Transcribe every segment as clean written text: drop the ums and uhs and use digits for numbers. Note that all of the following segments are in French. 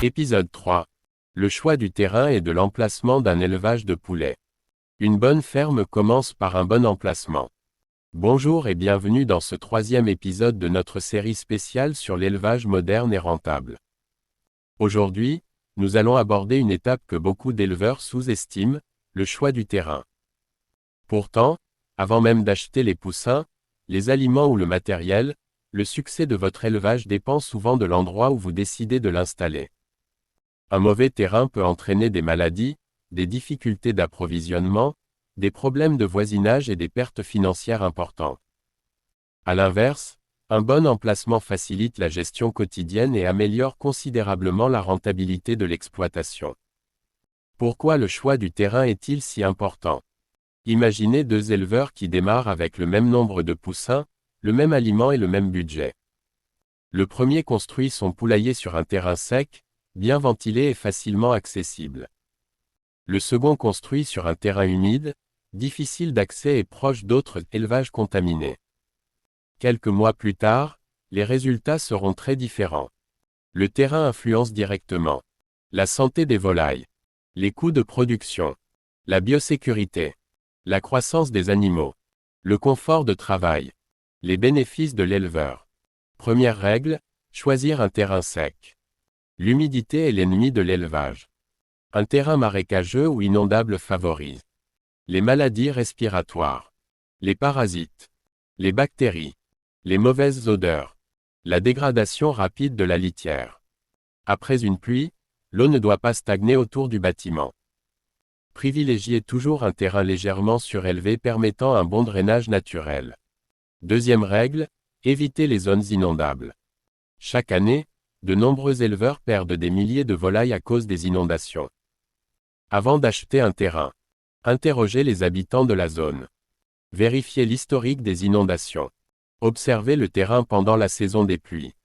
Épisode 3. Le choix du terrain et de l'emplacement d'un élevage de poulets. Une bonne ferme commence par un bon emplacement. Bonjour et bienvenue dans ce troisième épisode de notre série spéciale sur l'élevage moderne et rentable. Aujourd'hui, nous allons aborder une étape que beaucoup d'éleveurs sous-estiment, le choix du terrain. Pourtant, avant même d'acheter les poussins, les aliments ou le matériel, le succès de votre élevage dépend souvent de l'endroit où vous décidez de l'installer. Un mauvais terrain peut entraîner des maladies, des difficultés d'approvisionnement, des problèmes de voisinage et des pertes financières importantes. À l'inverse, un bon emplacement facilite la gestion quotidienne et améliore considérablement la rentabilité de l'exploitation. Pourquoi le choix du terrain est-il si important? Imaginez deux éleveurs qui démarrent avec le même nombre de poussins, le même aliment et le même budget. Le premier construit son poulailler sur un terrain sec, bien ventilé et facilement accessible. Le second construit sur un terrain humide, difficile d'accès et proche d'autres élevages contaminés. Quelques mois plus tard, les résultats seront très différents. Le terrain influence directement la santé des volailles, les coûts de production, la biosécurité, la croissance des animaux, le confort de travail, les bénéfices de l'éleveur. Première règle, choisir un terrain sec. L'humidité est l'ennemi de l'élevage. Un terrain marécageux ou inondable favorise les maladies respiratoires, les parasites, les bactéries, les mauvaises odeurs, la dégradation rapide de la litière. Après une pluie, l'eau ne doit pas stagner autour du bâtiment. Privilégiez toujours un terrain légèrement surélevé permettant un bon drainage naturel. Deuxième règle, évitez les zones inondables. Chaque année, de nombreux éleveurs perdent des milliers de volailles à cause des inondations. Avant d'acheter un terrain, interrogez les habitants de la zone. Vérifiez l'historique des inondations. Observez le terrain pendant la saison des pluies.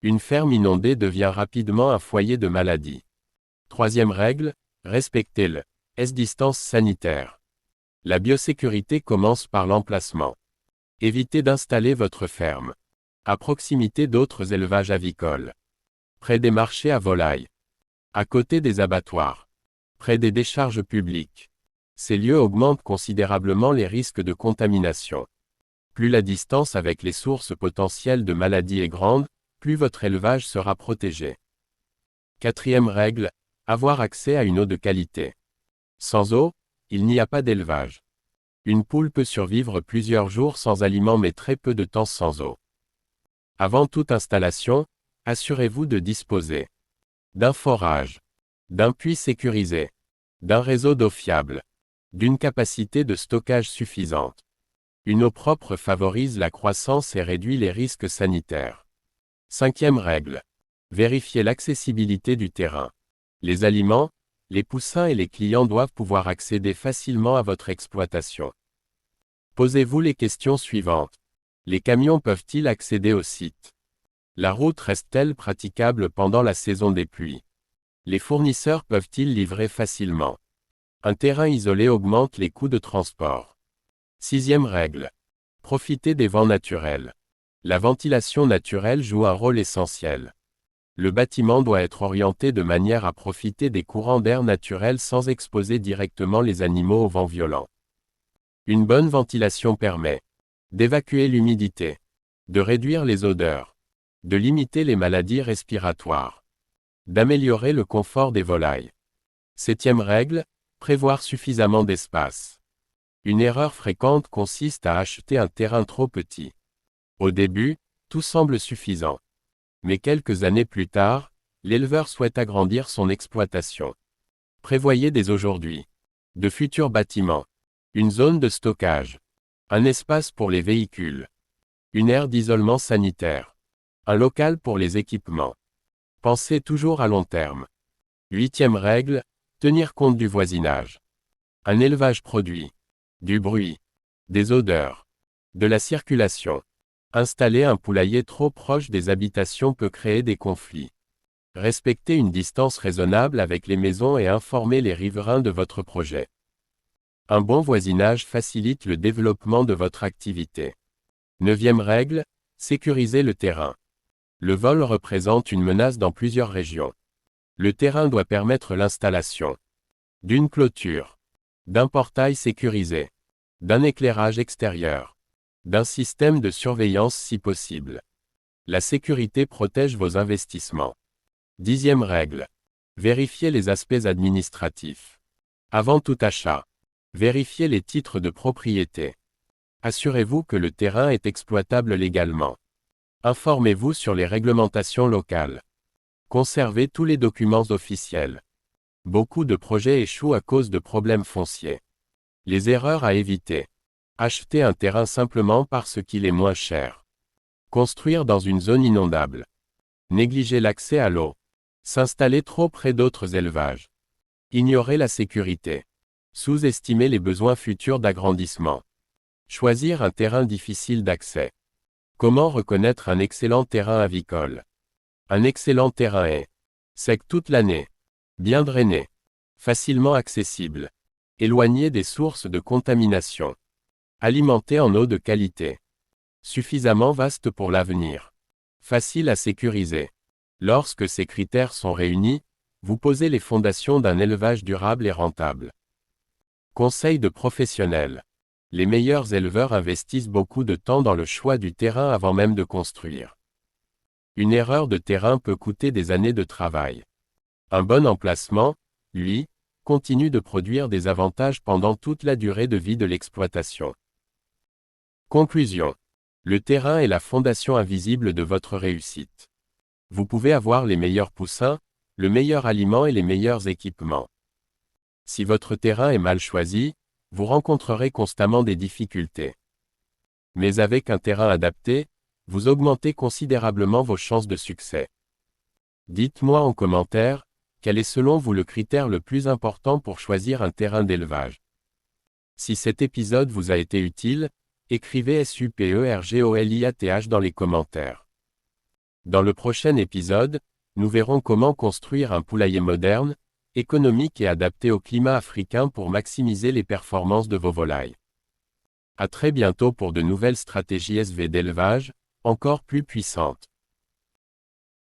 Une ferme inondée devient rapidement un foyer de maladies. Troisième règle, respectez les distances sanitaires. La biosécurité commence par l'emplacement. Évitez d'installer votre ferme à proximité d'autres élevages avicoles, près des marchés à volailles, à côté des abattoirs, près des décharges publiques. Ces lieux augmentent considérablement les risques de contamination. Plus la distance avec les sources potentielles de maladies est grande, plus votre élevage sera protégé. Quatrième règle, avoir accès à une eau de qualité. Sans eau, il n'y a pas d'élevage. Une poule peut survivre plusieurs jours sans aliments mais très peu de temps sans eau. Avant toute installation, assurez-vous de disposer d'un forage, d'un puits sécurisé, d'un réseau d'eau fiable, d'une capacité de stockage suffisante. Une eau propre favorise la croissance et réduit les risques sanitaires. Cinquième règle. Vérifiez l'accessibilité du terrain. Les aliments, les poussins et les clients doivent pouvoir accéder facilement à votre exploitation. Posez-vous les questions suivantes. Les camions peuvent-ils accéder au site? La route reste-t-elle praticable pendant la saison des pluies? Les fournisseurs peuvent-ils livrer facilement? Un terrain isolé augmente les coûts de transport. Sixième règle. Profitez des vents naturels. La ventilation naturelle joue un rôle essentiel. Le bâtiment doit être orienté de manière à profiter des courants d'air naturels sans exposer directement les animaux aux vents violents. Une bonne ventilation permet d'évacuer l'humidité, de réduire les odeurs, de limiter les maladies respiratoires, d'améliorer le confort des volailles. Septième règle, prévoir suffisamment d'espace. Une erreur fréquente consiste à acheter un terrain trop petit. Au début, tout semble suffisant. Mais quelques années plus tard, l'éleveur souhaite agrandir son exploitation. Prévoyez dès aujourd'hui de futurs bâtiments, une zone de stockage, un espace pour les véhicules, une aire d'isolement sanitaire, un local pour les équipements. Pensez toujours à long terme. Huitième règle, tenir compte du voisinage. Un élevage produit du bruit, des odeurs, de la circulation. Installer un poulailler trop proche des habitations peut créer des conflits. Respectez une distance raisonnable avec les maisons et informez les riverains de votre projet. Un bon voisinage facilite le développement de votre activité. Neuvième règle, sécuriser le terrain. Le vol représente une menace dans plusieurs régions. Le terrain doit permettre l'installation d'une clôture, d'un portail sécurisé, d'un éclairage extérieur, d'un système de surveillance si possible. La sécurité protège vos investissements. 10e règle. Vérifiez les aspects administratifs. Avant tout achat, vérifiez les titres de propriété. Assurez-vous que le terrain est exploitable légalement. Informez-vous sur les réglementations locales. Conservez tous les documents officiels. Beaucoup de projets échouent à cause de problèmes fonciers. Les erreurs à éviter. Acheter un terrain simplement parce qu'il est moins cher. Construire dans une zone inondable. Négliger l'accès à l'eau. S'installer trop près d'autres élevages. Ignorer la sécurité. Sous-estimer les besoins futurs d'agrandissement. Choisir un terrain difficile d'accès. Comment reconnaître un excellent terrain avicole? Un excellent terrain est sec toute l'année, bien drainé, facilement accessible, éloigné des sources de contamination, alimenté en eau de qualité, suffisamment vaste pour l'avenir, facile à sécuriser. Lorsque ces critères sont réunis, vous posez les fondations d'un élevage durable et rentable. Conseil de professionnels. Les meilleurs éleveurs investissent beaucoup de temps dans le choix du terrain avant même de construire. Une erreur de terrain peut coûter des années de travail. Un bon emplacement, lui, continue de produire des avantages pendant toute la durée de vie de l'exploitation. Conclusion. Le terrain est la fondation invisible de votre réussite. Vous pouvez avoir les meilleurs poussins, le meilleur aliment et les meilleurs équipements. Si votre terrain est mal choisi, vous rencontrerez constamment des difficultés. Mais avec un terrain adapté, vous augmentez considérablement vos chances de succès. Dites-moi en commentaire, quel est selon vous le critère le plus important pour choisir un terrain d'élevage. Si cet épisode vous a été utile, écrivez SUPERGOLIATH dans les commentaires. Dans le prochain épisode, nous verrons comment construire un poulailler moderne, économique et adapté au climat africain pour maximiser les performances de vos volailles. À très bientôt pour de nouvelles stratégies SV d'élevage, encore plus puissantes.